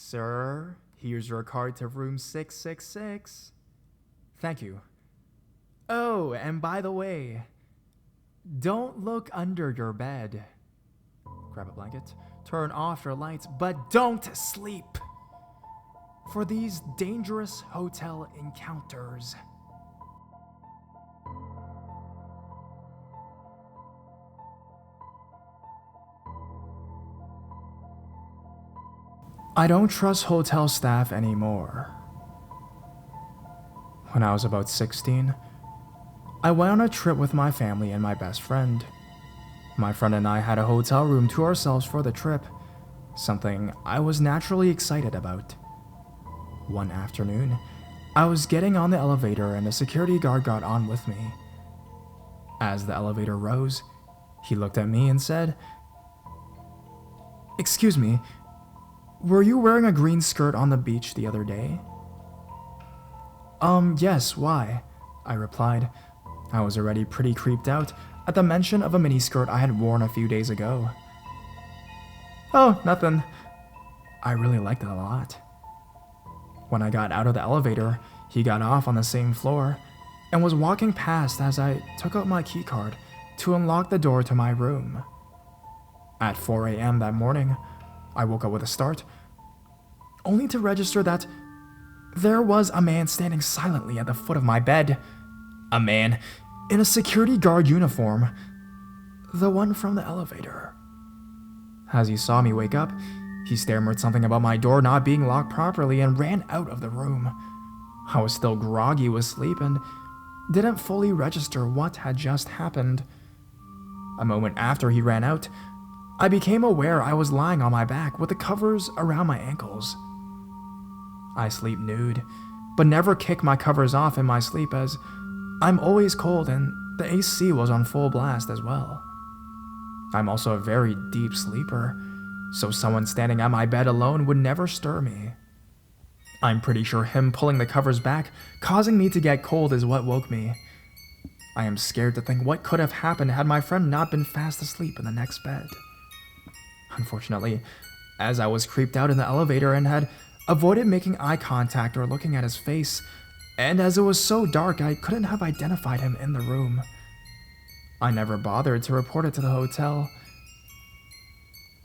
Sir, here's your card to room 666. Thank you. Oh, and by the way, don't look under your bed. Grab a blanket, turn off your lights, but don't sleep. For these dangerous hotel encounters. I don't trust hotel staff anymore. When I was about 16, I went on a trip with my family and my best friend. My friend and I had a hotel room to ourselves for the trip, something I was naturally excited about. One afternoon, I was getting on the elevator and a security guard got on with me. As the elevator rose, he looked at me and said, "Excuse me, were you wearing a green skirt on the beach the other day?" Yes, why?" I replied. I was already pretty creeped out at the mention of a miniskirt I had worn a few days ago. "Oh, nothing." I really liked it a lot. When I got out of the elevator, he got off on the same floor and was walking past as I took out my keycard to unlock the door to my room. At 4 a.m. that morning, I woke up with a start, only to register that there was a man standing silently at the foot of my bed. A man in a security guard uniform, the one from the elevator. As he saw me wake up, he stammered something about my door not being locked properly and ran out of the room. I was still groggy with sleep and didn't fully register what had just happened. A moment after he ran out, I became aware I was lying on my back with the covers around my ankles. I sleep nude, but never kick my covers off in my sleep as I'm always cold and the AC was on full blast as well. I'm also a very deep sleeper, so someone standing at my bed alone would never stir me. I'm pretty sure him pulling the covers back, causing me to get cold, is what woke me. I am scared to think what could have happened had my friend not been fast asleep in the next bed. Unfortunately, as I was creeped out in the elevator and had avoided making eye contact or looking at his face, and as it was so dark I couldn't have identified him in the room, I never bothered to report it to the hotel.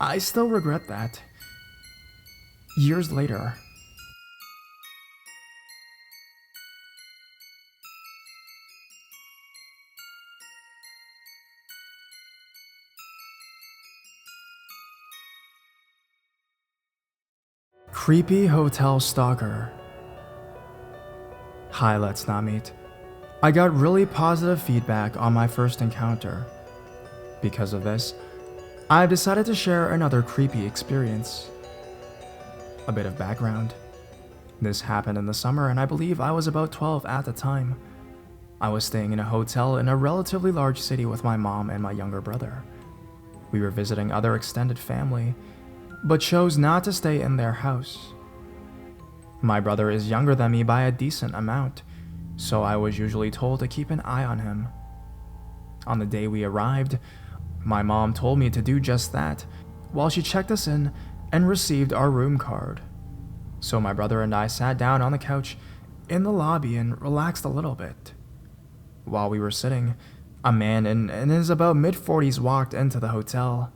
I still regret that. Years later. Creepy hotel stalker. Hi, let's not meet. I got really positive feedback on my first encounter. Because of this, I've decided to share another creepy experience. A bit of background. This happened in the summer and I believe I was about 12 at the time. I was staying in a hotel in a relatively large city with my mom and my younger brother. We were visiting other extended family, but chose not to stay in their house. My brother is younger than me by a decent amount, so I was usually told to keep an eye on him. On the day we arrived, my mom told me to do just that while she checked us in and received our room card. So my brother and I sat down on the couch in the lobby and relaxed a little bit. While we were sitting, a man in his about mid-40s walked into the hotel.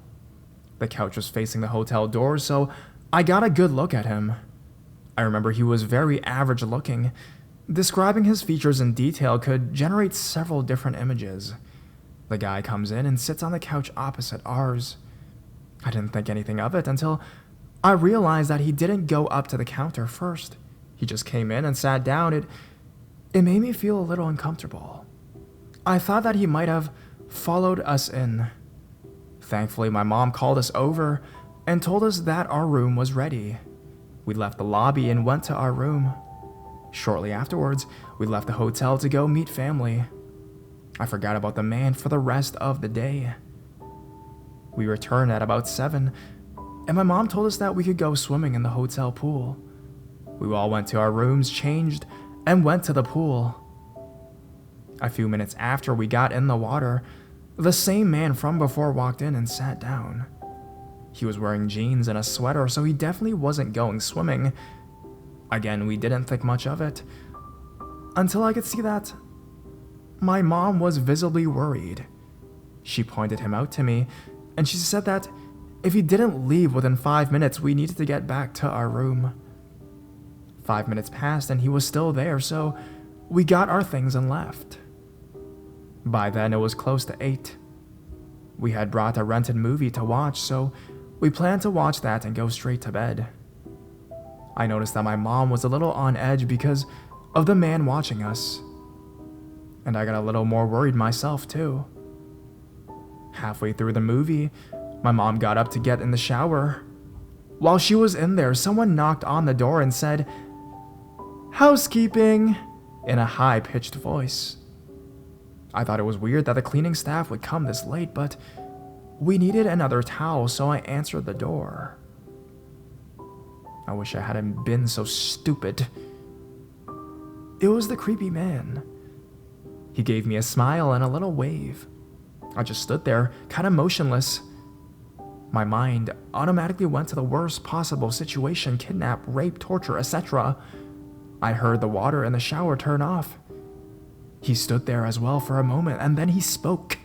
The couch was facing the hotel door, so I got a good look at him. I remember he was very average looking. Describing his features in detail could generate several different images. The guy comes in and sits on the couch opposite ours. I didn't think anything of it until I realized that he didn't go up to the counter first. He just came in and sat down. It made me feel a little uncomfortable. I thought that he might have followed us in. Thankfully, my mom called us over and told us that our room was ready. We left the lobby and went to our room. Shortly afterwards, we left the hotel to go meet family. I forgot about the man for the rest of the day. We returned at about 7, and my mom told us that we could go swimming in the hotel pool. We all went to our rooms, changed, and went to the pool. A few minutes after we got in the water, the same man from before walked in and sat down. He was wearing jeans and a sweater, so he definitely wasn't going swimming. Again, we didn't think much of it, until I could see that my mom was visibly worried. She pointed him out to me, and she said that if he didn't leave within 5 minutes, we needed to get back to our room. 5 minutes passed and he was still there, so we got our things and left. By then, it was close to 8. We had brought a rented movie to watch, so we planned to watch that and go straight to bed. I noticed that my mom was a little on edge because of the man watching us, and I got a little more worried myself too. Halfway through the movie, my mom got up to get in the shower. While she was in there, someone knocked on the door and said, "Housekeeping," in a high-pitched voice. I thought it was weird that the cleaning staff would come this late, but we needed another towel, so I answered the door. I wish I hadn't been so stupid. It was the creepy man. He gave me a smile and a little wave. I just stood there, kind of motionless. My mind automatically went to the worst possible situation: kidnap, rape, torture, etc. I heard the water in the shower turn off. He stood there as well for a moment, and then he spoke.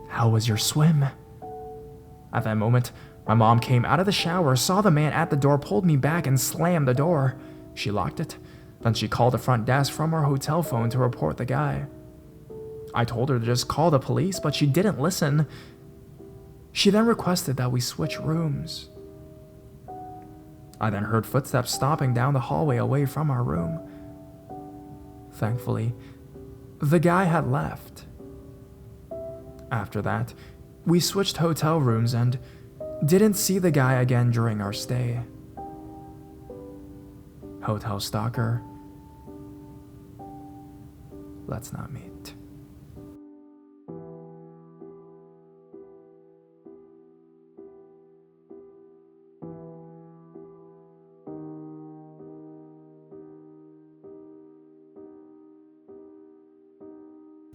"How was your swim?" At that moment, my mom came out of the shower, saw the man at the door, pulled me back, and slammed the door. She locked it. Then she called the front desk from her hotel phone to report the guy. I told her to just call the police, but she didn't listen. She then requested that we switch rooms. I then heard footsteps stomping down the hallway away from our room. Thankfully, the guy had left. After that, we switched hotel rooms and didn't see the guy again during our stay. Hotel stalker, let's not meet.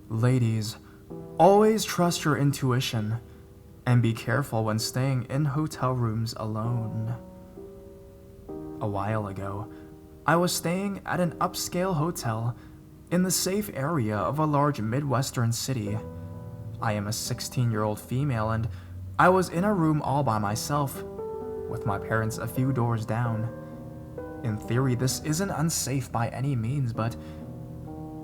Ladies, always trust your intuition and be careful when staying in hotel rooms alone. A while ago, I was staying at an upscale hotel in the safe area of a large Midwestern city. I am a 16-year-old female, and I was in a room all by myself, with my parents a few doors down. In theory, this isn't unsafe by any means, but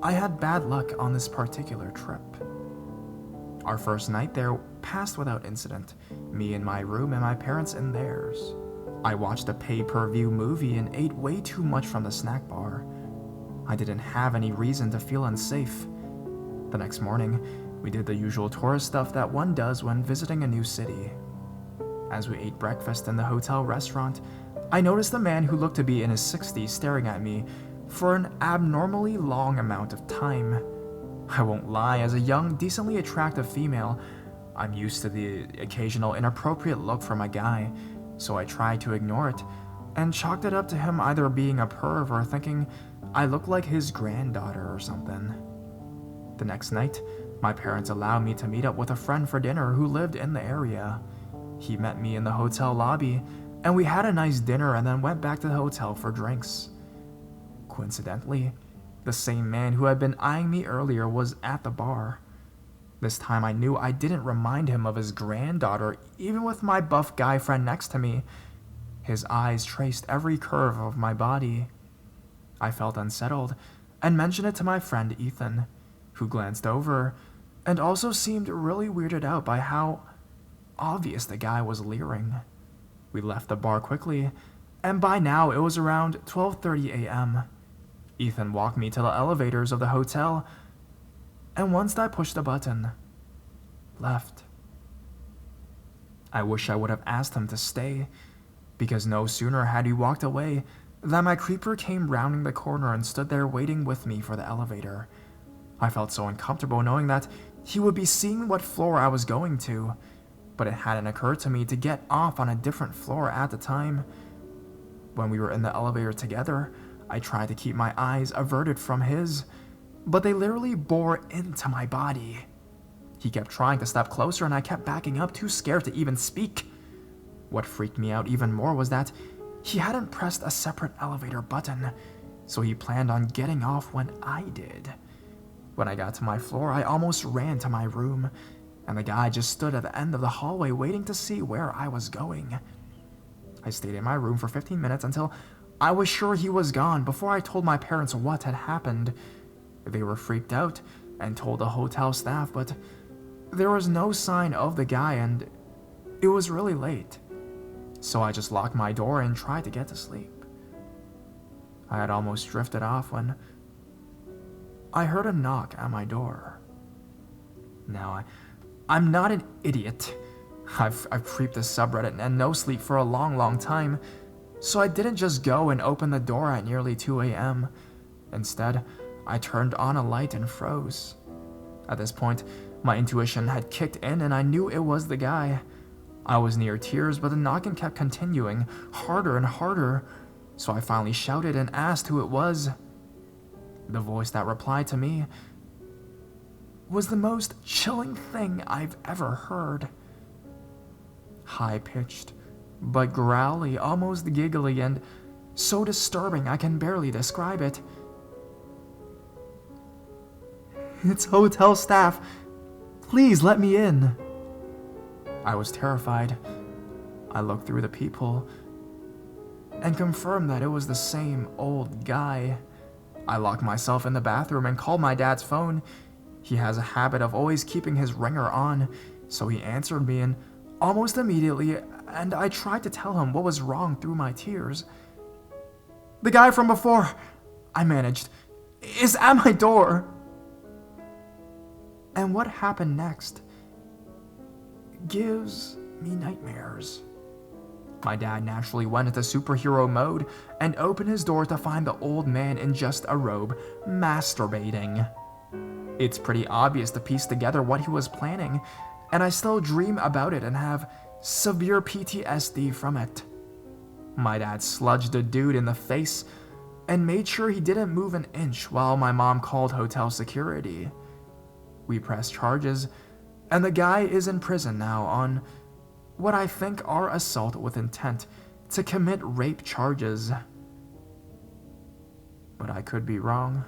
I had bad luck on this particular trip. Our first night there passed without incident, me in my room and my parents in theirs. I watched a pay-per-view movie and ate way too much from the snack bar. I didn't have any reason to feel unsafe. The next morning, we did the usual tourist stuff that one does when visiting a new city. As we ate breakfast in the hotel restaurant, I noticed a man who looked to be in his 60s staring at me for an abnormally long amount of time. I won't lie, as a young, decently attractive female, I'm used to the occasional inappropriate look from a guy, so I tried to ignore it and chalked it up to him either being a perv or thinking I looked like his granddaughter or something. The next night, my parents allowed me to meet up with a friend for dinner who lived in the area. He met me in the hotel lobby, and we had a nice dinner and then went back to the hotel for drinks. Coincidentally, the same man who had been eyeing me earlier was at the bar. This time I knew I didn't remind him of his granddaughter, even with my buff guy friend next to me. His eyes traced every curve of my body. I felt unsettled and mentioned it to my friend Ethan, who glanced over and also seemed really weirded out by how obvious the guy was leering. We left the bar quickly, and by now it was around 12:30 a.m. Ethan walked me to the elevators of the hotel, and once I pushed the button, left. I wish I would have asked him to stay, because no sooner had he walked away than my creeper came rounding the corner and stood there waiting with me for the elevator. I felt so uncomfortable knowing that he would be seeing what floor I was going to, but it hadn't occurred to me to get off on a different floor at the time. When we were in the elevator together, I tried to keep my eyes averted from his, but they literally bore into my body. He kept trying to step closer and I kept backing up, too scared to even speak. What freaked me out even more was that he hadn't pressed a separate elevator button, so he planned on getting off when I did. When I got to my floor, I almost ran to my room, and the guy just stood at the end of the hallway waiting to see where I was going. I stayed in my room for 15 minutes until I was sure he was gone before I told my parents what had happened. They were freaked out and told the hotel staff, but there was no sign of the guy and it was really late. So I just locked my door and tried to get to sleep. I had almost drifted off when I heard a knock at my door. Now, I'm not an idiot. I've creeped this subreddit and no sleep for a long time, so I didn't just go and open the door at nearly 2 a.m. Instead, I turned on a light and froze. At this point, my intuition had kicked in and I knew it was the guy. I was near tears, but the knocking kept continuing, harder and harder, so I finally shouted and asked who it was. The voice that replied to me was the most chilling thing I've ever heard. High-pitched, but growly, almost giggly, and so disturbing I can barely describe it. "It's hotel staff. Please let me in." I was terrified. I looked through the people and confirmed that it was the same old guy. I locked myself in the bathroom and called my dad's phone. He has a habit of always keeping his ringer on, so he answered me and almost immediately, and I tried to tell him what was wrong through my tears. "The guy from before," I managed, "is at my door." And what happened next gives me nightmares. My dad naturally went into superhero mode and opened his door to find the old man in just a robe, masturbating. It's pretty obvious to piece together what he was planning, and I still dream about it and have severe PTSD from it. My dad sludged the dude in the face and made sure he didn't move an inch while my mom called hotel security. We pressed charges, and the guy is in prison now on what I think are assault with intent to commit rape charges. But I could be wrong.